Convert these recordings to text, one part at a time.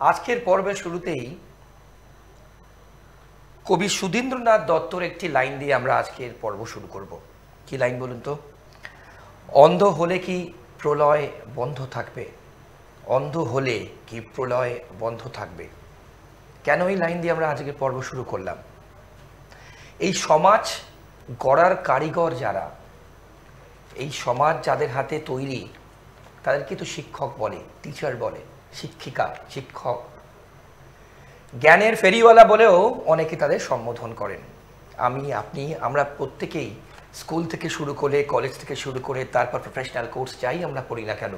আজকের পর্বের শুরুতেই কবি সুধীন্দ্রনাথ দত্তর একটি লাইন দিয়ে আমরা আজকের পর্ব শুরু করব। কি লাইন বলুন তো? অন্ধ হলে কি প্রলয় বন্ধ থাকবে? অন্ধ হলে কি প্রলয় বন্ধ থাকবে? কেন এই লাইন দিয়ে আমরা আজকের পর্ব শুরু করলাম? এই সমাজ গড়ার কারিগর যারা, এই সমাজ যাদের হাতে তৈরি, তাদেরকে তো শিক্ষক বলে, টিচার বলে, শিক্ষিকা, শিক্ষক, জ্ঞানের ফেরিওয়ালা বলেও অনেকে তাদের সম্বোধন করেন। আমি, আপনি, আমরা প্রত্যেকেই স্কুল থেকে শুরু করে, কলেজ থেকে শুরু করে, তারপর প্রফেশনাল কোর্স যাই আমরা পড়ি না কেন,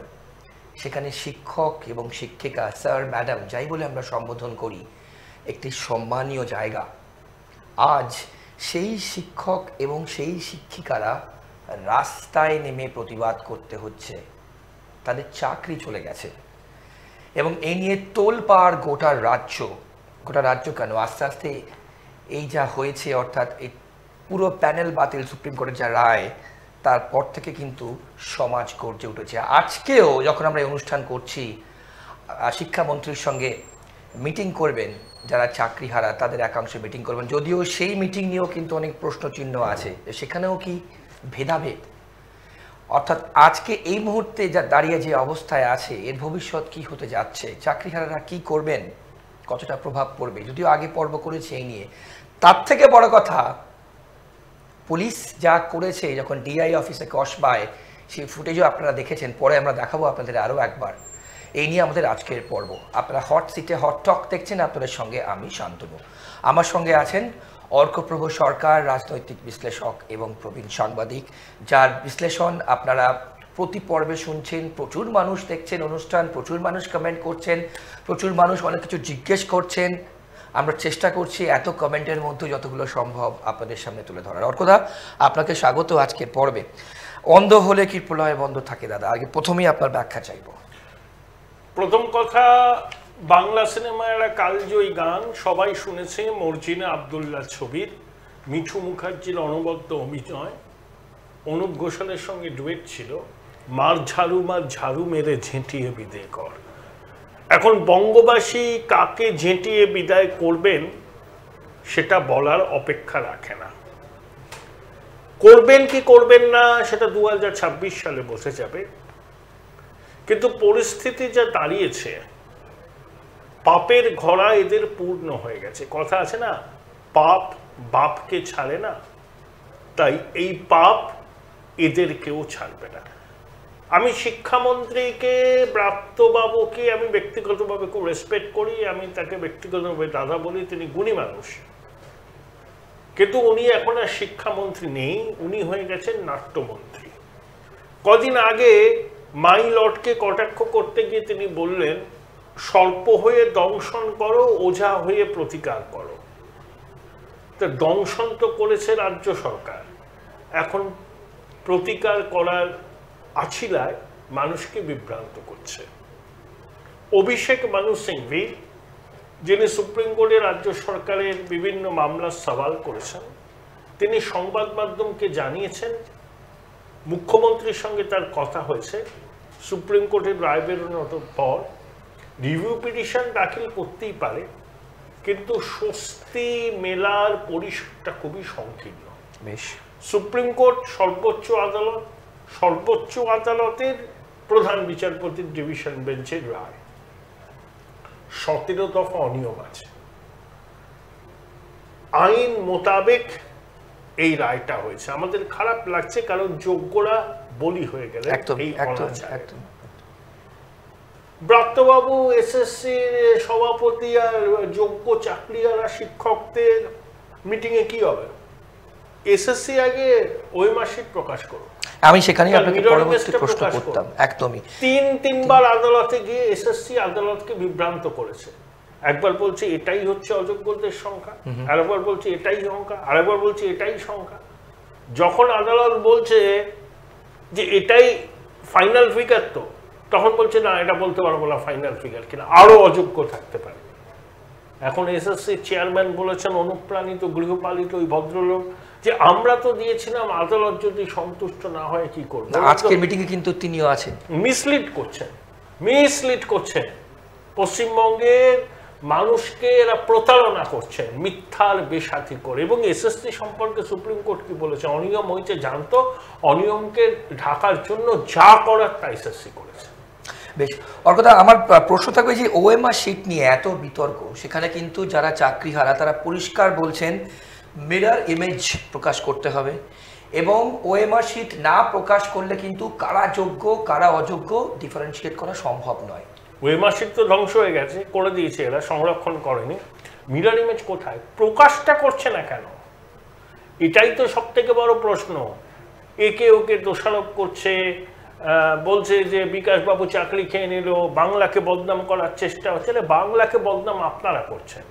সেখানে শিক্ষক এবং শিক্ষিকা, স্যার, ম্যাডাম যাই বলে আমরা সম্বোধন করি, একটি সম্মানীয় জায়গা। আজ সেই শিক্ষক এবং সেই শিক্ষিকারা রাস্তায় নেমে প্রতিবাদ করতে হচ্ছে, তাদের চাকরি চলে গেছে এবং এই নিয়ে তোলপাড় গোটা রাজ্য কেন, আস্তে আস্তে এই যা হয়েছে, অর্থাৎ এই পুরো প্যানেল বাতিল, সুপ্রিম কোর্টের যা রায়, তারপর থেকে কিন্তু সমাজ গর্জে উঠেছে। আজকেও যখন আমরা এই অনুষ্ঠান করছি, শিক্ষামন্ত্রীর সঙ্গে মিটিং করবেন যারা চাকরিহারা, তাদের একাংশে মিটিং করবেন, যদিও সেই মিটিং নিয়েও কিন্তু অনেক প্রশ্নচিহ্ন আছে, সেখানেও কি ভেদাভেদ, অর্থাৎ আজকে এই মুহূর্তে যা দাঁড়িয়ে যে অবস্থায় আছে, এর ভবিষ্যৎ কি হতে যাচ্ছে, চাকরিহারারা কি করবেন, কতটা প্রভাব পড়বে, যদিও আগে পর্ব করেছে এই নিয়ে। তার থেকে বড় কথা, পুলিশ যা করেছে যখন ডিআই অফিসে কসবায়, সেই ফুটেজও আপনারা দেখেছেন, পরে আমরা দেখাবো আপনাদের আরও একবার। এই নিয়ে আমাদের আজকের পর্ব। আপনারা হট সিটে হট টক দেখছেন, আপনাদের সঙ্গে আমি শান্তনু। আমার সঙ্গে আছেন অর্কপ্রভ সরকার, রাজনৈতিক বিশ্লেষক এবং প্রবীণ সাংবাদিক, যার বিশ্লেষণ আপনারা প্রতি পর্বে শুনছেন। প্রচুর মানুষ দেখছেন অনুষ্ঠান, প্রচুর মানুষ কমেন্ট করছেন, প্রচুর মানুষ অনেক কিছু জিজ্ঞেস করছেন। আমরা চেষ্টা করছি এত কমেন্টের মধ্যে যতগুলো সম্ভব আপনাদের সামনে তুলে ধরার। অর্কদা, আপনাকে স্বাগত আজকের পর্বে। অন্ধ হলে কি প্রলয় বন্ধ থাকে? দাদা, আগে প্রথমেই আপনার ব্যাখ্যা চাইব। প্রথম কথা, বাংলা সিনেমার একটা কালজয়ী গান সবাই শুনেছে, মর্জিনা আবদুল্লাহ ছবির, মিঠু মুখার্জির অনবদ্য অভিনয়, অনুপ ঘোষালের সঙ্গে ডুয়েট ছিল, মার ঝাড়ু মেরে ঝেঁটিয়ে বিদায় কর। এখন বঙ্গবাসী কাকে ঝেঁটিয়ে বিদায় করবেন সেটা বলার অপেক্ষা রাখে না। করবেন কি করবেন না সেটা 2026 সালে বসে যাবে, কিন্তু পরিস্থিতি যা দাঁড়িয়েছে, পাপের ঘোড়া এদের পূর্ণ হয়ে গেছে। কথা আছে না, পাপ বাপকে ছাড়ে না, তাই এই পাপ এদের কেউ ছাড়বে না। আমি শিক্ষামন্ত্রীকে, ব্রাত্যবাবুকে আমি ব্যক্তিগতভাবে খুব রেসপেক্ট করি, আমি তাকে ব্যক্তিগতভাবে দাদা বলি, তিনি গুণী মানুষ, কিন্তু উনি এখন আর শিক্ষামন্ত্রী নেই, উনি হয়ে গেছেন নাট্যমন্ত্রী। কদিন আগে মাই লর্ডকে কটাক্ষ করতে গিয়ে তিনি বললেন, সর্প হয়ে দংশন করো, ওঝা হয়ে প্রতিকার করো। তো দংশন তো করেছে রাজ্য সরকার, এখন প্রতিকার করার আছিলায় মানুষকে বিভ্রান্ত করছে। অভিষেক মানু সিংভি, যিনি সুপ্রিম কোর্টে রাজ্য সরকারের বিভিন্ন মামলার সওয়াল করেছেন, তিনি সংবাদ মাধ্যমকে জানিয়েছেন মুখ্যমন্ত্রীর সঙ্গে তার কথা হয়েছে, সুপ্রিম কোর্টের রায় বেরোনোর পর রিভিউ পিটিশন দাখিল করতেই পারে, কিন্তু স্বস্তি মেলার পরিসরটা খুবই সংকীর্ণ। সুপ্রিম কোর্ট সর্বোচ্চ আদালতের প্রধান বিচারপতির ডিভিশন বেঞ্চের রায়, 17 দফা অনিয়ম আছে, আইন মোতাবেক এই রায়টা হয়েছে। আমাদের খারাপ লাগছে, কারণ যোগ্যরা বলি হয়ে গেলে এই অনাচার। ব্রাত্যবাবু এসএসসির সভাপতি আর যোগ্য চাকরিয়ারা শিক্ষকদের মিটিংয়ে কি হবে? এসএসসি আগে ওই মাসিক প্রকাশ করো, আমি সেখানেই আপনাকে পরবর্তী প্রশ্ন করতাম। একদমই তিনবার আদালতে গিয়ে এসএসসি আদালতকে বিভ্রান্ত করেছে। একবার বলছে এটাই হচ্ছে অযোগ্যদের সংখ্যা, আরেকবার বলছে এটাই সংখ্যা, আরেকবার বলছে এটাই সংখ্যা। যখন আদালত বলছে যে এটাই ফাইনাল ফিগার, তো তখন বলছে না, এটা বলতে পারবো না ফাইনাল ফিগার কিনা, আরো অযোগ্য থাকতে পারে। এখন এসএসসি চেয়ারম্যান বলেছেন, অনুপ্রাণিত গৃহপালিত ওই ভদ্রলোক, যে আমরা তো দিয়েছিলাম, আদালত যদি সন্তুষ্ট না হয় কি করবো। আজকের মিটিংয়ে কিন্তু তিনিও আছেন। মিসলিড করছেন। পশ্চিমবঙ্গের মানুষকে এরা প্রতারণা করছেন মিথ্যার বেসাথী করে। এবং এসএসসি সম্পর্কে সুপ্রিম কোর্ট কি বলেছে? অনিয়ম হয়েছে জানতো, অনিয়মকে ঢাকার জন্য যা করার তা এসএসসি করেছে। বেশ, ওর কথা আমার প্রশ্ন থাকবে যে ওএমআর শিট নিয়ে এত বিতর্ক, সেখানে কিন্তু যারা চাকরিহারা তারা পরিষ্কার বলছেন মিরর ইমেজ প্রকাশ করতে হবে, এবং ওএমআর শিট না প্রকাশ করলে কিন্তু কারা যোগ্য কারা অযোগ্য ডিফারেন্সিয়েট করা সম্ভব নয়। ওএমআর শিট তো ধ্বংস হয়ে গেছে, করে দিয়েছে, এরা সংরক্ষণ করেনি। মিরর ইমেজ কোথায়? প্রকাশটা করছে না কেন? এটাই তো সব থেকে বড় প্রশ্ন। একে ওকে দোষারোপ করছে, বলছে যে বিকাশবাবু চাকরি খেয়ে নিল, বাংলাকে বদনাম করার চেষ্টা হচ্ছে। বাংলাকে বদনাম আপনারা করছেন।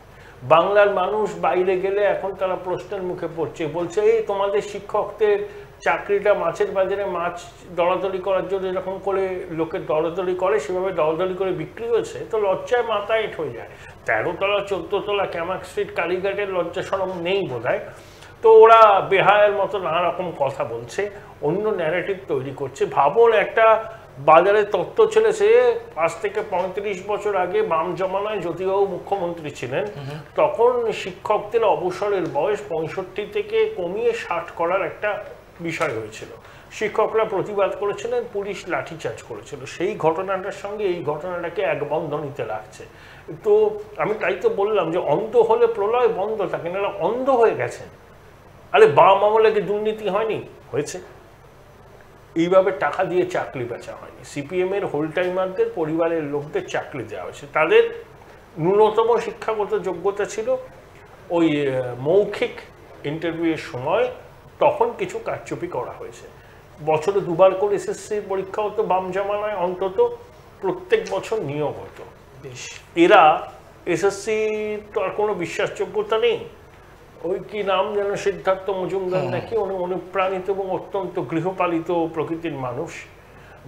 বাংলার মানুষ বাইরে গেলে এখন তারা প্রশ্নের মুখে পড়ছে, বলছে এই তোমাদের শিক্ষকদের চাকরিটা মাছের বাজারে মাছ দরাদরি করার জন্য এরকম করে লোকে দরাদরি করে, সেভাবে দরাদরি করে বিক্রি হয়েছে। তো লজ্জায় মাথায় এঁট হয়ে যায়। 13 তলা 14 তলা ক্যামাক স্ট্রিট কালীঘাটের লজ্জা শরম নেই বোধহয়। তো ওরা বেহায়ের মতো নানা রকম কথা বলছে, অন্য ন্যারেটিভ তৈরি করছে। ভাবুন, একটা বাজারে তত্ত্ব চলেছে 5 থেকে 35 বছর আগে বাম জমানায় জ্যোতিবাবু মুখ্যমন্ত্রী ছিলেন, তখন শিক্ষকদের অবসরের বয়স 65 থেকে কমিয়ে 60 করার একটা বিষয় হয়েছিল। শিক্ষকরা প্রতিবাদ করেছিলেন, পুলিশ লাঠিচার্জ করেছিল। সেই ঘটনাটার সঙ্গে এই ঘটনাটাকে এক বন্ধনীতে রাখছে। তো আমি তাই তো বললাম যে অন্ধ হলে প্রলয় বন্ধ থাকে না, এরা অন্ধ হয়ে গেছেন। আরে বাম আমলে কি দুর্নীতি হয়নি? হয়েছে। এইভাবে টাকা দিয়ে চাকরি বেচা হয়নি। সিপিএম এর হোল টাইমারদের পরিবারের লোকদের চাকরি দেওয়া হয়েছে। তাদের ন্যূনতম শিক্ষাগত যোগ্যতা ছিল ওই মৌখিক ইন্টারভিউয়ের সময়, তখন কিছু কারচুপি করা হয়েছে। বছরে 2 বার করে এসএসসি পরীক্ষা হতো বাম জামানায়, অন্তত প্রত্যেক বছর নিয়োগ হতো। বেশ, এরা এসএসসি তো আর কোনো বিশ্বাসযোগ্যতা নেই। ওই কি নাম যেন, সিদ্ধার্থ মজুমদার নাকি, উনি অনুপ্রাণিত এবং অত্যন্ত গৃহপালিত প্রকৃতির মানুষ।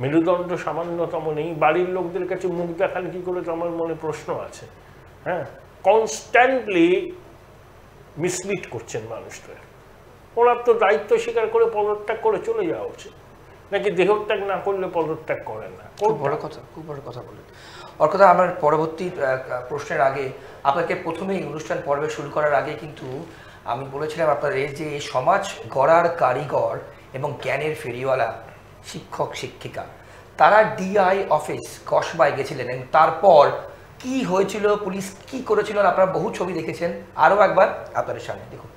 মেরুদণ্ড সামান্যতম নেই। বাড়ির লোকদের কাছে মুখ দেখান কি করে, তো আমার মনে প্রশ্ন আছে। হ্যাঁ, কনস্ট্যান্টলি মিসলিড করছেন মানুষদের। ওনার তো দায়িত্ব স্বীকার করে পদত্যাগ করে চলে যাওয়া উচিত, নাকি দেহত্যাগ না করলে পদত্যাগ করেন না? খুব বড় কথা, খুব বড় কথা বলেন। ওর কথা আমার পরবর্তী প্রশ্নের আগে আপনাকে প্রথমেই অনুষ্ঠান পর্বে শুরু করার আগে কিন্তু আমি বলেছিলাম আপনাদের যে সমাজ গড়ার কারিগর এবং জ্ঞানের ফেরিওয়ালা শিক্ষক শিক্ষিকা তারা ডিআই অফিস কসবায় গেছিলেন, এবং তারপর কি হয়েছিল, পুলিশ কি করেছিল, আপনারা বহু ছবি দেখেছেন। আরও একবার আপনাদের সামনে দেখুন।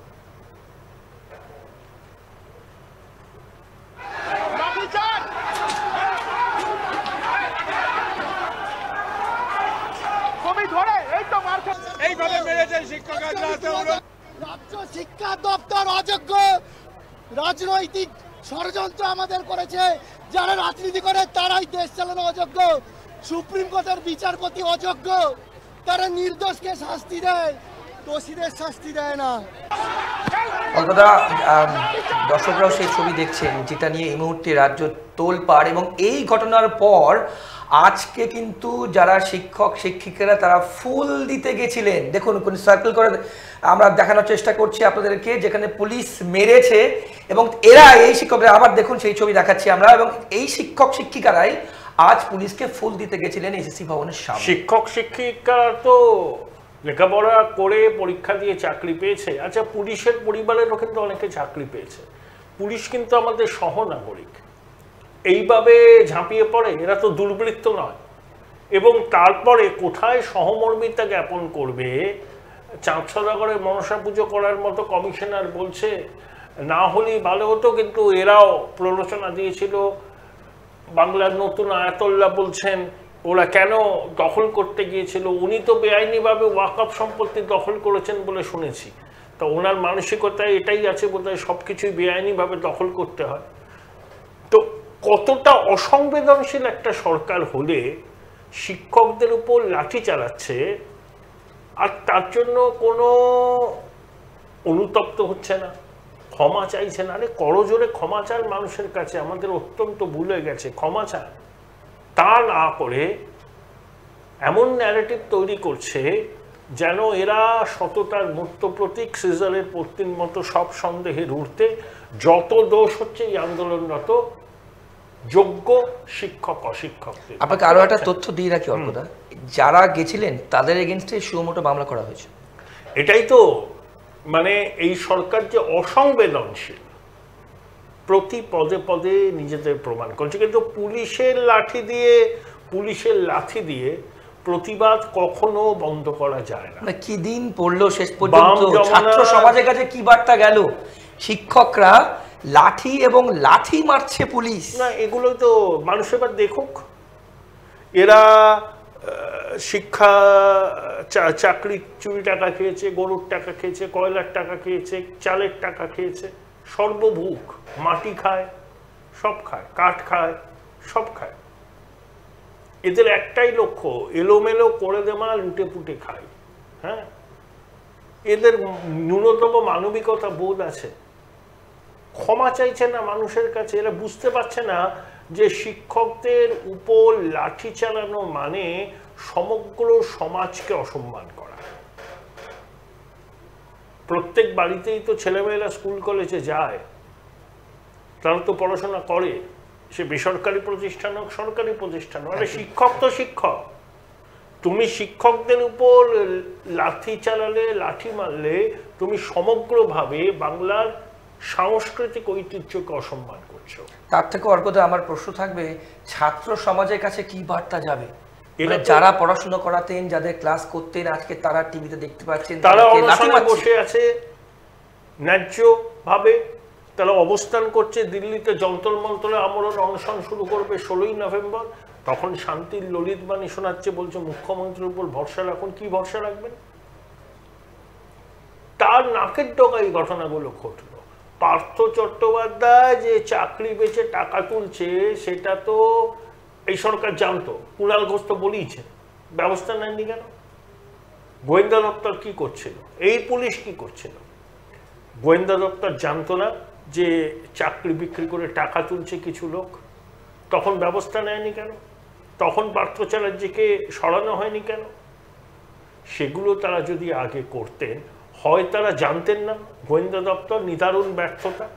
রাজ্য শিক্ষা দপ্তর অযোগ্য রাজনৈতিক ষড়যন্ত্র আমাদের করেছে। যারা রাজনীতি করে তারাই দেশ চালানো অযোগ্য। সুপ্রিম কোর্টের বিচারপতি অযোগ্য, তারা নির্দোষকে শাস্তি দেয়, দোষীদের শাস্তি দেয় না। কলকাতা দর্শকরাও সেই ছবি দেখছেন, যেটা নিয়ে এই মুহূর্তে রাজ্য তোলপাড়। এবং এই ঘটনার পর আজকে কিন্তু যারা শিক্ষক শিক্ষিকারা তারা ফুল দিতে গেছিলেন। দেখুন, কোন সার্কেল করে আমরা দেখানোর চেষ্টা করছি আপনাদেরকে, যেখানে পুলিশ মেরেছে, এবং এরা এই শিক্ষকরা, আবার দেখুন সেই ছবি দেখাচ্ছি আমরা, এবং এই শিক্ষক শিক্ষিকারাই আজ পুলিশকে ফুল দিতে গেছিলেন এসএসসি ভবনের সামনে। শিক্ষক শিক্ষিকারা তো লেখাপড়া করে পরীক্ষা দিয়ে চাকরি পেয়েছে। আচ্ছা, পুলিশের পরিবারেরও কিন্তু অনেকে চাকরি পেয়েছে। পুলিশ কিন্তু আমাদের সহনাগরিক। এইভাবে ঝাঁপিয়ে পড়ে, এরা তো দুর্বৃত্ত নয়। এবং তারপরে কোথায় সহমর্মিতা জ্ঞাপন করবে? চাঁদসদাগরে মনসা পুজো করার মতো কমিশনার বলছে না হলেই ভালো হতো, কিন্তু এরাও প্ররোচনা দিয়েছিল। বাংলার নতুন আয়াতুল্লাহ বলছেন ওরা কেন দখল করতে গিয়েছিল। উনি তো বেআইনিভাবে ওয়াকফ সম্পত্তি দখল করেছেন বলে শুনেছি। তো ওনার মানসিকতায় এটাই আছে বোধহয়, সব কিছুই বেআইনিভাবে দখল করতে হয়। তো কতটা অসংবেদনশীল একটা সরকার হলে শিক্ষকদের উপর লাঠি চালাচ্ছে আর তার জন্য কোনো অনুতপ্ত হচ্ছে না, ক্ষমা চাইছে না। আরে করজোরে ক্ষমা চান মানুষের কাছে, আমাদের অত্যন্ত ভুল হয়ে গেছে, ক্ষমা চান। তা না করে এমন ন্যারেটিভ তৈরি করছে যেন এরা সততার মূর্ত প্রতীক, সিজারের পত্নীর মতো সব সন্দেহের ঊর্ধ্বে। যত দোষ হচ্ছে এই আন্দোলনরত যোগ্য শিক্ষক অশিক্ষকদের। আপনাকে আরো একটা তথ্য দিয়ে রাখি অর্কদা, যারা গেছিলেন তাদের এগেনস্টে সুমোটো মামলা করা হয়েছে। এটাই তো মানে এই সরকার যে অসংবেদনশীল, প্রতি পদে পদে নিজেদের প্রমাণ করছে। কিন্তু পুলিশের লাঠি দিয়ে প্রতিবাদ কখনো বন্ধ করা যায় না। কি দিন পড়লো শেষ পর্যন্ত, ছাত্র সমাজের কাছে কি বার্তা গেল? শিক্ষকরা লাঠি এবং লাঠি মারছে পুলিশ। না, এগুলো তো মানুষ এবার দেখুক, এরা শিক্ষা চাকরি চুরি টাকা খেয়েছে, গরুর টাকা খেয়েছে, কয়লার টাকা খেয়েছে, চালের টাকা খেয়েছে, সর্বভুক, মাটি খায়, সব খায়, কাঠ খায়, সব খায়। এদের একটাই লক্ষ্য, এলোমেলো করে দেওয়া, লুটে পুটে খায়। হ্যাঁ, এদের ন্যূনতম মানবিকতা বোধ আছে? ক্ষমা চাইছে না মানুষের কাছে। এরা বুঝতে পারছে না যে শিক্ষকদের উপর লাঠি চালানো মানে সমগ্র সমাজকে অসম্মান করা। প্রত্যেক বাড়িতেই তো ছেলেমেয়েরা স্কুল কলেজে যায়, তারা তো পড়াশোনা করে, সে বেসরকারি প্রতিষ্ঠান হোক সরকারি প্রতিষ্ঠান হোক। আরে শিক্ষক তো শিক্ষক। তুমি শিক্ষকদের উপর লাঠি চালালে, লাঠি মারলে তুমি সমগ্রভাবে বাংলার সাংস্কৃতিক ঐতিহ্যকে অসম্মান করছো। তার থেকে অর্কদা আমার প্রশ্ন থাকবে, ছাত্র সমাজের কাছে কি বার্তা যাবে? যারা পড়াশোনা করাতেন, যাদের ক্লাস করতেন, আজকে তারা টিভিতে দেখতে পাচ্ছেন তারা অনশনে বসে আছে ন্যায্য ভাবে, তারা অবস্থান করছে। দিল্লিতে যন্তর মন্তরে আমরণ অনশন শুরু করবে 16ই নভেম্বর। তখন শান্তির ললিত বাণী শোনাচ্ছে, বলছে মুখ্যমন্ত্রীর উপর ভরসা রাখুন। কি ভরসা রাখবেন? তার নাকের ডগায় ঘটনাগুলো ঘটলো। পার্থ চট্টোপাধ্যায় যে চাকরি বেচে টাকা তুলছে সেটা তো এই সরকার জানতো। কুণাল ঘোষ তো বলিয়েছে, ব্যবস্থা নেননি কেন? গোয়েন্দা দপ্তর কি করছিল? এই পুলিশ কি করছিল? গোয়েন্দা দপ্তর জানতো না যে চাকরি বিক্রি করে টাকা তুলছে কিছু লোক? তখন ব্যবস্থা নেয়নি কেন? তখন পার্থ চ্যাটার্জিকে সরানো হয়নি কেন? সেগুলো তারা যদি আগে করতেন, হয় তারা জানতেন না, গোয়েন্দা দপ্তর নিদারুণ ব্যর্থতা,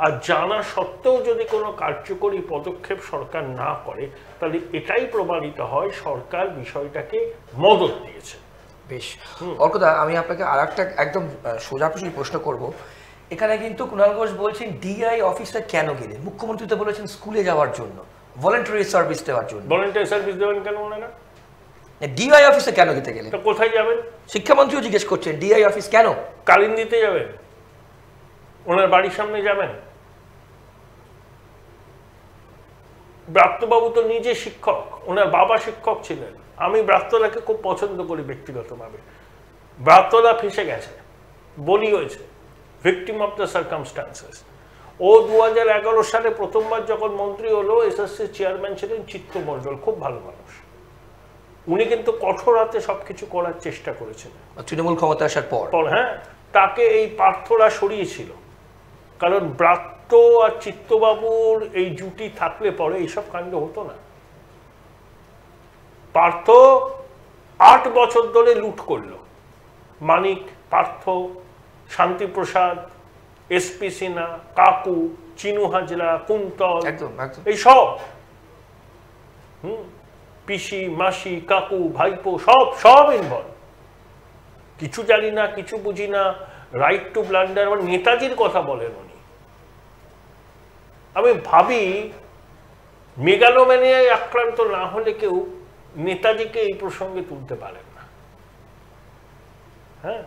আর জানা সত্ত্বেও যদি কোনো কার্যকরী পদক্ষেপ সরকার না করে, তাহলে এটাই প্রমাণিত হয় সরকার বিষয়টাকে মদত দিয়েছে। বেশ, অর্কদা আমি আপনাকে আর একটা একদম সোজাসুজি প্রশ্ন করব। এখানে কিন্তু কুণাল ঘোষ বলছেন ডিআই অফিসে কেন গেলেন? মুখ্যমন্ত্রী তো বলেছেন স্কুলে যাওয়ার জন্য, ভলান্টারি সার্ভিস দেওয়ার জন্য। ভলান্টারি সার্ভিস দেবেন কেন ওনারা? ডিআই অফিসে কেন যেতে গেলেন? তো কোথায় যাবেন? শিক্ষামন্ত্রীও জিজ্ঞেস করছেন ডিআই অফিস কেন? কালিন্দিতে যাবেন? ওনার বাড়ির সামনে যাবেন? ব্রাত্যবাবু তো নিজে শিক্ষক, ওনার বাবা শিক্ষক ছিলেন। আমি ব্রাত্যদাকে খুব পছন্দ করি ব্যক্তিগতভাবে। ব্রাত্যদা ফেঁসে গেছে, বলি হয়েছে, ভিকটিম অফ দ্য সার্কামস্টান্সেস। ও 2011 সালে প্রথমবার যখন মন্ত্রী হলো, এসএসসি চেয়ারম্যান ছিলেন চিত্তমণ্ডল, খুব ভালো মানুষ। উনি কিন্তু কঠোর হাতে সবকিছু করার চেষ্টা করেছিলেন তৃণমূল ক্ষমতা আসার পর। হ্যাঁ, তাকে এই পার্থরা সরিয়েছিল, কারণ ব্রাত্য আর চিত্তবাবুর এই জুটি থাকলে পরে এইসব কাণ্ড হতো না। পার্থ 8 বছর ধরে লুট করলো। মানিক, পার্থ, শান্তিপ্রসাদ, এসপি সিনহা, কাকু, চিনু হাজরা, কুন্তল, এইসব পিসি, মাসি, কাকু, ভাইপো, সব ইনভলভ। কিছু জানি না, কিছু বুঝি না, রাইট টু ব্লান্ডার। আবার নেতাজির কথা বলেন উনি। আমি ভাবি মেগালোম্যানিয়ায় আক্রান্ত না হলে কেউ নেতাজিকে এই প্রসঙ্গে তুলতে পারেন না। হ্যাঁ,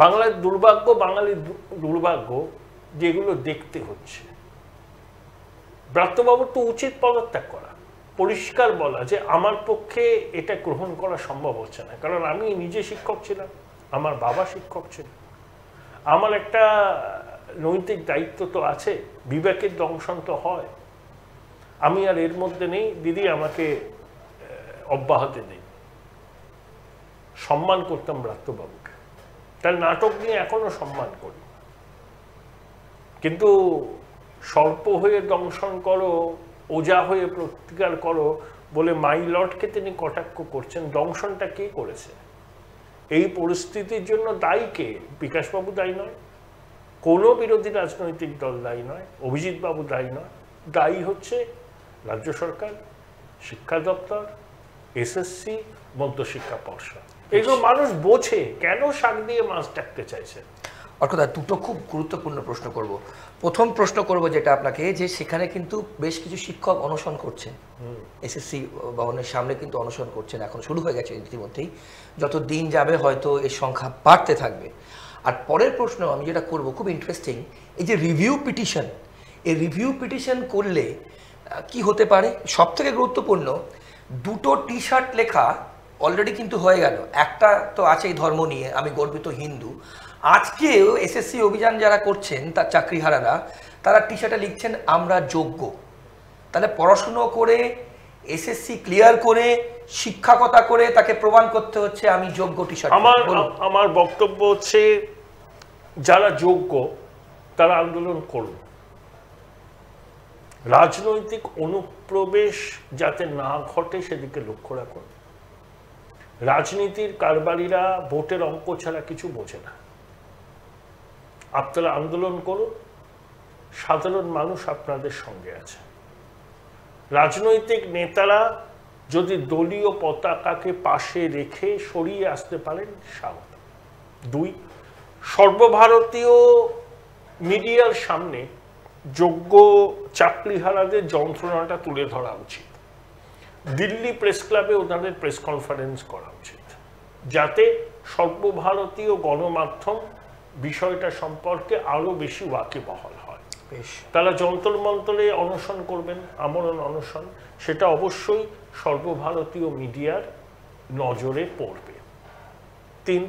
বাংলার দুর্ভাগ্য, বাঙালির দুর্ভাগ্য যেগুলো দেখতে হচ্ছে। ব্রাত্যবাবুর তো উচিত পদত্যাগ করা, পরিষ্কার বলা যে আমার পক্ষে এটা গ্রহণ করা সম্ভব হচ্ছে না। কারণ আমি নিজে শিক্ষক ছিলাম, আমার বাবা শিক্ষক ছিলেন, আমার একটা নৈতিক দায়িত্ব তো আছে, বিবেকের দংশন তো হয়। আমি আর এর মধ্যে নেই। দিদি আমাকে অব্যাহতি দিন। সম্মান করতাম ব্রাত্যবাবুকে, তার নাটক নিয়ে এখনো সম্মান করি। কিন্তু সর্প হয়ে দংশন করো, ওজা হয়ে প্রতিকার করো বলে মাই লর্ডকে তিনি কটাক্ষ করছেন। দংশনটা কে করেছে? এই পরিস্থিতির জন্য দায়ী কে? বিকাশবাবু দায়ী নয়, কোনো বিরোধী রাজনৈতিক দল দায়ী নয়, অভিজিৎবাবু দায়ী নয়। দায়ী হচ্ছে রাজ্য সরকার, শিক্ষা দপ্তর, এসএসসি, মধ্যশিক্ষা পর্ষদ। এগুলো মানুষ বোঝে কেন শাক দিয়ে মাছ ডাকতে চাইছে। অর্থাৎ দুটো খুব গুরুত্বপূর্ণ প্রশ্ন করব। প্রথম প্রশ্ন করব যেটা আপনাকে, যে সেখানে কিন্তু বেশ কিছু শিক্ষক অনশন করছেন, এসএসসি ভবনের সামনে কিন্তু অনশন করছেন, এখন শুরু হয়ে গেছে ইতিমধ্যেই, যত দিন যাবে হয়তো এর সংখ্যা বাড়তে থাকবে। আর পরের প্রশ্ন আমি যেটা করব, খুব ইন্টারেস্টিং, এই যে রিভিউ পিটিশন, এই রিভিউ পিটিশন করলে কি হতে পারে? সব থেকে গুরুত্বপূর্ণ, দুটো টি শার্ট লেখা অলরেডি কিন্তু হয়ে গেল। একটা তো আছেই ধর্ম নিয়ে, আমি গর্বিত হিন্দু। আজকেও এসএসসি অভিযান যারা করছেন, তার চাকরিহারারা, তারা টি শার্টে লিখছেন আমরা যোগ্য। তাহলে পড়াশুনো করে এসএসসি ক্লিয়ার করে শিক্ষকতা করে তাকে প্রমাণ করতে হচ্ছে আমি যোগ্য। টি শার্ট আমার বক্তব্য হচ্ছে, যারা যোগ্য তারা আন্দোলন করুন। রাজনৈতিক অনুপ্রবেশ যাতে না ঘটে সেদিকে লক্ষ্য রাখুন। রাজনীতির কারবারিরা ভোটের অঙ্ক ছাড়া কিছু বোঝে না। আপনারা আন্দোলন করুন, সাধারণ মানুষ আপনাদের সঙ্গে আছে। রাজনৈতিক নেতারা যদি দলীয় পতাকাকে পাশে রেখে সরিয়ে আসতে পারেন, স্বাগত। 2, সর্বভারতীয় মিডিয়ার সামনে যোগ্য চাকরিহারাদের যন্ত্রণাটা তুলে ধরা উচিত। দিল্লি প্রেস ক্লাবে ওনাদের প্রেস কনফারেন্স করা উচিত, যাতে সর্বভারতীয় গণমাধ্যম বিষয়টা সম্পর্কে আরো বেশি ওয়াকিবহাল হয়। তারা যন্তর মন্তরে অনশন করবেন, আমরণ অনশন, সেটা অবশ্যই সর্বভারতীয় মিডিয়ার নজরে পড়বে। 3,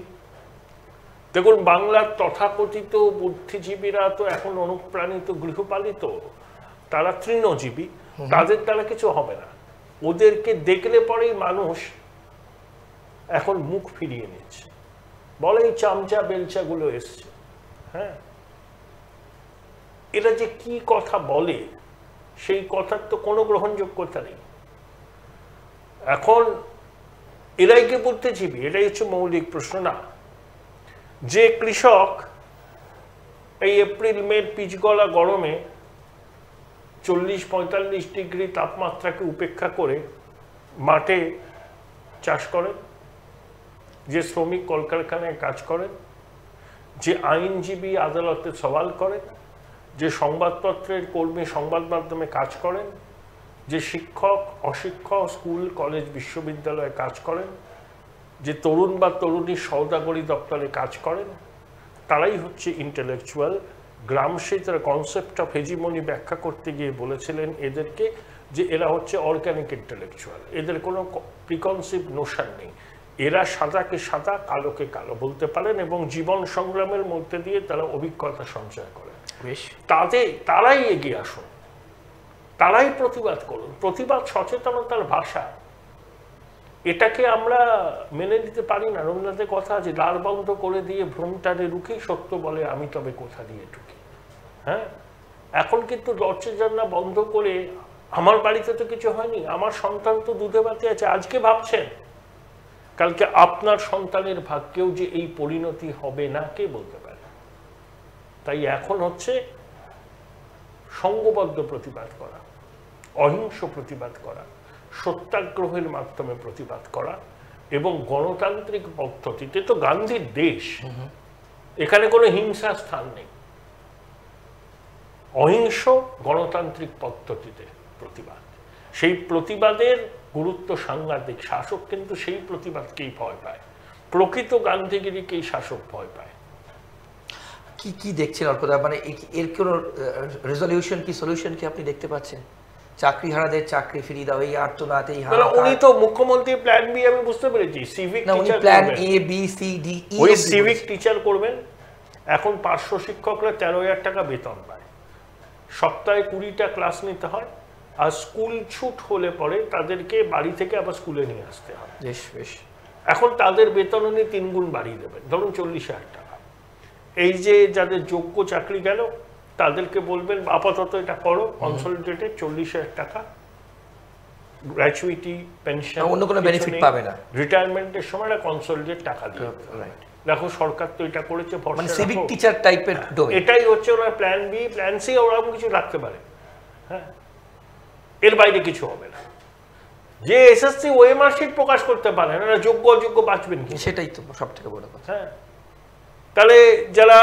দেখুন, বাংলার তথাকথিত বুদ্ধিজীবীরা তো এখন অনুপ্রাণিত গৃহপালিত, তারা তৃণজীবী, তাদের দ্বারা কিছু হবে না। ওদেরকে দেখলে পরেই মানুষ এখন মুখ ফিরিয়ে নিচ্ছে, বলে এই চামচা বেলচাগুলো এসছে। হ্যাঁ, এরা যে কি কথা বলে সেই কথার তো কোনো গ্রহণযোগ্যতা নেই। এখন এরাই কি বুদ্ধিজীবী? এটাই হচ্ছে মৌলিক প্রশ্ন। না, যে কৃষক এই এপ্রিল মের পিচগলা গরমে 40-45 ডিগ্রি তাপমাত্রাকে উপেক্ষা করে মাঠে চাষ করেন, যে শ্রমিক কলকারখানায় কাজ করেন, যে আইনজীবী আদালতে সওয়াল করেন, যে সংবাদপত্রের কর্মী সংবাদ মাধ্যমে কাজ করেন, যে শিক্ষক অশিক্ষক স্কুল কলেজ বিশ্ববিদ্যালয়ে কাজ করেন, যে তরুণ বা তরুণী সওদাগরি দপ্তরে কাজ করেন, তারাই হচ্ছে ইন্টেলেকচুয়াল। গ্রামসি তার কনসেপ্ট অফ হেজিমনি ব্যাখ্যা করতে গিয়ে বলেছিলেন এদেরকে যে এরা হচ্ছে অর্গানিক ইন্টেলেকচুয়াল, এদের কোনো প্রিকনসিভ নোশন নেই, এরা সাদাকে সাদা কালোকে কালো বলতে পারেন এবং জীবন সংগ্রামের মধ্যে দিয়ে তারা অভিজ্ঞতা সঞ্চয় করেন। তারাই এগিয়ে আসুন, তারাই প্রতিবাদ করুন। প্রতিবাদ সচেতনতার ভাষা, এটাকে আমরা মেনে নিতে পারি না। রবীন্দ্রনাথের কথা আছে, দ্বার বন্ধ করে দিয়ে ভ্রমটারে রুখি, সত্য বলে আমি তবে কোথা দিয়ে ঢুকি। হ্যাঁ, এখন কিন্তু দরজা জানলা বন্ধ করে, আমার বাড়িতে তো কিছু হয়নি, আমার সন্তান তো দুধে ভাতে আছে, আজকে ভাবছেন, কালকে আপনার সন্তানের ভাগ্যেও যে এই পরিণতি হবে না কে বলতে পারে। তাই এখন হচ্ছে সংঘবদ্ধ প্রতিবাদ করা, অহিংস প্রতিবাদ করা, সত্যাগ্রহের মাধ্যমে প্রতিবাদ করা এবং গণতান্ত্রিক পদ্ধতিতে। তো গান্ধীর দেশ, এখানে কোনো হিংসার স্থান নেই। অহিংস গণতান্ত্রিক পদ্ধতিতে প্রতিবাদ, সেই প্রতিবাদের গুরুত্ব সাংঘাতিক। শাসক কিন্তু সেই প্রতিবাদকেই ভয় পায়, প্রকৃত গান্ধীগিরিকেই শাসক ভয় পায়। কি কি দেখছেন অর্কদা, মানে এর কোনো রেজলিউশন কি সলিউশন কি আপনি দেখতে পাচ্ছেন? চাকরিহারাদের চাকরি ফিরিয়ে দাও, এই আর্তনাদ, এই উনি তো মুখ্যমন্ত্রী প্ল্যান বি, আমি বুঝতে পেরেছি, civic teacher plan A B C D E, ওই সিভিক টিচার করবেন। এখন পার্শ্ব শিক্ষকরা 13,000 টাকা বেতন পায়, সপ্তাহে 20টা ক্লাস নিতে হয়, আর স্কুল ছুট হলে পরে তাদেরকে বাড়ি থেকে আবার স্কুলে নিয়ে আসতে হয়। বেশ বেশ, এখন তাদের বেতন উনি 3 গুণ বাড়িয়ে দেবেন, ধরুন 40,000 টাকা। এই যে যাদের যোগ্য চাকরি গেল তাদেরকে বলবেন আপাতত এটা করো, কনসলিডেটেড 40,000 টাকা, গ্র্যাচুইটি, পেনশন, অন্য কোনো বেনিফিট পাবে না, রিটায়ারমেন্টের সময় একটা কনসলিডেট টাকা দিয়ে। দেখো সরকার তো এটা করেছে, মানে সিভিক টিচার টাইপের ডোমেইন। এটাই হচ্ছে ওনার প্ল্যান বি, প্ল্যান সি, ওরকম কিছু রাখতে পারে। হ্যাঁ, এর বাইরে কিছু হবে না। যে এসএসসি ওএমআর শিট প্রকাশ করতে পারে না, যোগ্য অযোগ্য বাঁচবেন কি? সেটাই তো সব থেকে বড় কথা। হ্যাঁ, তাহলে যারা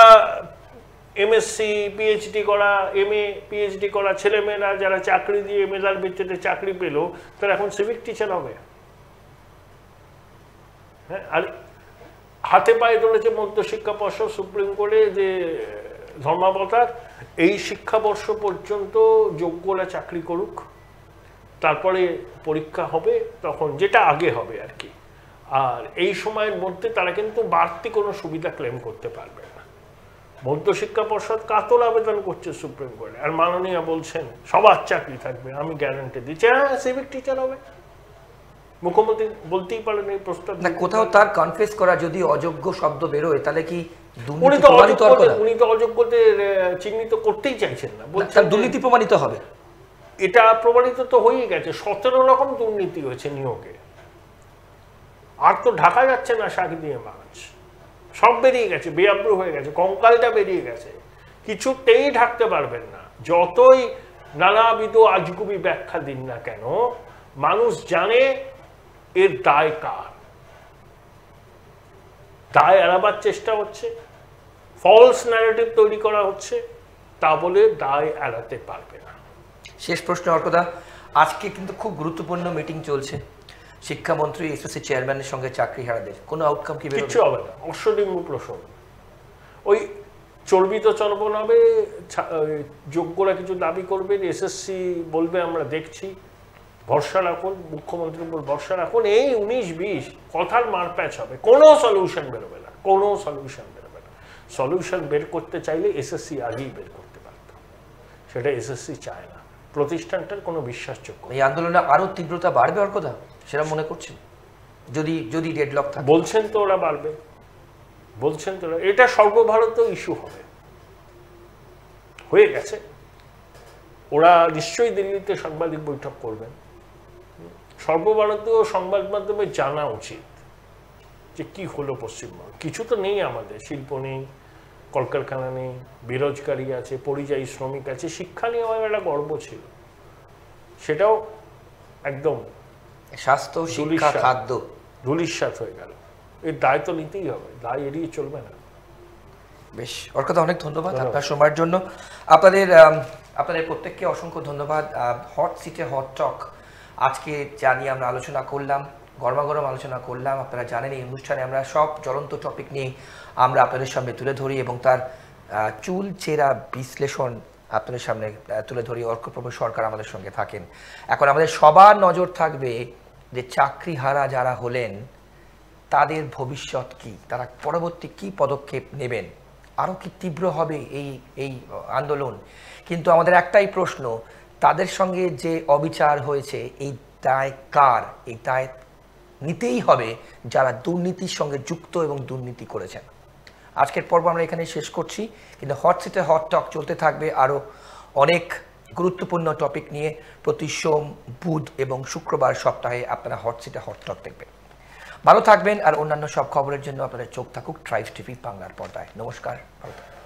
এমএসসি পিএইচডি করা, এমএ পিএইচডি করা ছেলেমেয়েরা যারা চাকরি দিয়ে মেধার ভিত্তিতে চাকরি পেল, তারা এখন সিভিক টিচার হবে। হ্যাঁ, আর হাতে পায়ে ধরেছে মধ্যশিক্ষা পর্ষদ সুপ্রিম কোর্টে যে ধর্মাবতার, এই শিক্ষাবর্ষ পর্যন্ত যোগ্যরা চাকরি করুক, তারপরে পরীক্ষা হবে, তখন যেটা আগে হবে আর কি। আর এই সময়ের মধ্যে তারা কিন্তু বাড়তি কোনো সুবিধা ক্লেম করতে পারবে না। মধ্যশিক্ষা পর্ষদ কাতর আবেদন করছে সুপ্রিম কোর্টে, আর মাননীয় বলছেন সবার চাকরি থাকবে, আমি গ্যারান্টি দিচ্ছি। হ্যাঁ, সিভিক টিচার হবে। মুখ্যমন্ত্রী বলতেই পারেন এই প্রস্তাব না, কোথাও তার কনফেস করা যদি অযোগ্য শব্দ বেরোয় তাহলে কি উনি দুর্নীতি তো প্রমাণিত হবে না? উনি তো অযোগ্যদের চিহ্নিত করতেই চাইছেন না, বলছেন দুর্নীতি প্রমাণিত হবে। এটা প্রমাণিত তো হয়েই গেছে, 17 রকম দুর্নীতি হয়েছে নিয়োগে। আর তো ঢাকা যাচ্ছে না শাক দিয়ে মাছ, সব বেরিয়ে গেছে, বেআব্রু হয়ে গেছে, কঙ্কালটা বেরিয়ে গেছে, কিছুতেই ঢাকতে পারবেন না। যতই নানাবিধ আজগুবি ব্যাখ্যা দিন না কেন, মানুষ জানে এর দায় কার। দায় এড়াবার চেষ্টা হচ্ছে, ফলস ন্যারেটিভ তৈরি করা হচ্ছে, তা বলে দায় এড়াতে পারবে না। শেষ প্রশ্ন অর্কদা, আজকে কিন্তু খুব গুরুত্বপূর্ণ মিটিং চলছে শিক্ষামন্ত্রী এসএসসি চেয়ারম্যানের সঙ্গে চাকরিহারাদের, কোনো আউটকাম কি কিচ্ছু হবে না, অশ্বডিম্ব প্রসঙ্গ। ওই চর্বিত চর্বণ হবে, যোগ্যরা কিছু দাবি করবে, এসএসসি বলবে আমরা দেখছি, ভরসা রাখুন, মুখ্যমন্ত্রীর উপর ভরসা রাখুন। এই 19-20 কথার মারপ্যাচ হবে, কোনো সলিউশন বেরোবে না, কোনো সলিউশন বেরোবে না। সলিউশন বের করতে চাইলে এসএসসি আগেই বের করতে পারত, সেটা এসএসসি চায় না। প্রতিষ্ঠানটার কোনো বিশ্বাসযোগ্য। এই আন্দোলনে আরো তীব্রতা বাড়বে অর্কদা, সেটা মনে করছেন? যদি ডেডলক থাকে, বলছেন তো ওরা বাড়বে, বলছেন তো এটা সর্বভারতীয় ইস্যু হবে, হয়ে গেছে। ওরা নিশ্চয়ই দিল্লিতে সাংবাদিক বৈঠক করবেন। সর্বভারতীয় সংবাদ মাধ্যমে জানা উচিত যে কি হলো পশ্চিমবঙ্গ। কিছু তো নেই আমাদের, শিল্প নেই, কলকারখানা নেই, বেরোজগারি আছে, পরিযায়ী শ্রমিক আছে, শিক্ষা নিয়ে আমার একটা গর্ব ছিল, সেটাও একদম স্বাস্থ্য, শিক্ষা, খাদ্য ধূলিসাৎ হয়ে গেল। এর দায় তো নিতেই হবে, দায় এড়িয়ে চলবে না। বেশ অর্কদা, অনেক ধন্যবাদ আপনার সময়ের জন্য। আপনাদের প্রত্যেককে অসংখ্য ধন্যবাদ। হট সিটে হট টক আজকে যা নিয়ে আমরা আলোচনা করলাম, গরমাগরম আলোচনা করলাম। আপনারা জানেন এই অনুষ্ঠানে আমরা সব জ্বলন্ত টপিক নিয়ে আমরা আপনাদের সামনে তুলে ধরি এবং তার চুল চেরা বিশ্লেষণ আপনাদের সামনে তুলে ধরি। অর্কপ্রভ সরকার আমাদের সঙ্গে থাকেন। এখন আমাদের সবার নজর থাকবে যে চাকরিহারা যারা হলেন তাদের ভবিষ্যৎ কি, তারা পরবর্তী কি পদক্ষেপ নেবেন, আরও কি তীব্র হবে এই আন্দোলন। কিন্তু আমাদের একটাই প্রশ্ন, তাদের সঙ্গে যে অবিচার হয়েছে এই দায় কার? এই দায় নিতেই হবে যারা দুর্নীতির সঙ্গে যুক্ত এবং দুর্নীতি করেছেন। আজকের পর্ব আমরা এখানে শেষ করছি, কিন্তু হট সিটে হট টক চলতে থাকবে আরও অনেক গুরুত্বপূর্ণ টপিক নিয়ে। প্রতি সোম, বুধ এবং শুক্রবার সপ্তাহে আপনারা হট সিটে হট টক দেখবেন। ভালো থাকবেন, আর অন্যান্য সব খবরের জন্য আপনাদের চোখ থাকুক ট্রাইবস টিভি বাংলার পর্দায়। নমস্কার, ভালো থাকবেন।